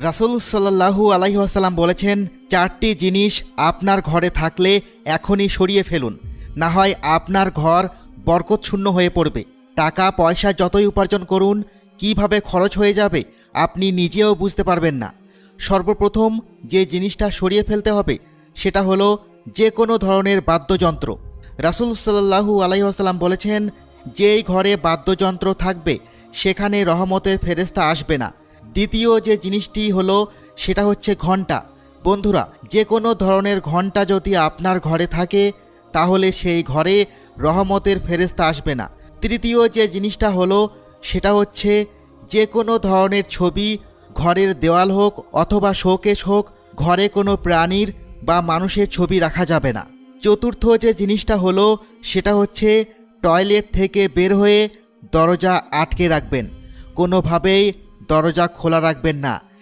রাসূল সাল্লাল্লাহু আলাইহি ওয়াসাল্লাম বলেছেন, 4টি জিনিস আপনার ঘরে থাকলে এখনই সরিয়ে ফেলুন, না হয় আপনার ঘর বরকতশূন্য হয়ে পড়বে। টাকা পয়সা যতই উপার্জন করুন, কিভাবে খরচ হয়ে যাবে আপনি নিজেও বুঝতে পারবেন না। সর্বপ্রথম যে জিনিসটা সরিয়ে ফেলতে হবে সেটা হলো যে কোনো ধরনের বাদ্যযন্ত্র। রাসূল সাল্লাল্লাহু আলাইহি ওয়াসাল্লাম বলেছেন, যেই ঘরে বাদ্যযন্ত্র থাকবে সেখানে রহমতের ফেরেশতা আসবে না। দ্বিতীয় যে জিনিসটি হলো সেটা হচ্ছে ঘণ্টা। বন্ধুরা, যে কোনো ধরনের ঘণ্টা যদি আপনার ঘরে থাকে তাহলে সেই ঘরে রহমতের ফেরেশতা আসবে না। তৃতীয় যে জিনিসটা হলো সেটা হচ্ছে যে কোনো ধরনের ছবি, ঘরের দেওয়াল হোক অথবা শোকেস হোক, ঘরে কোনো প্রাণীর বা মানুষের ছবি রাখা যাবে না। চতুর্থ যে জিনিসটা হলো সেটা হচ্ছে টয়লেট থেকে বের হয়ে দরজা আটকে রাখবেন, কোনোভাবেই দরজা খোলা রাখবেন না।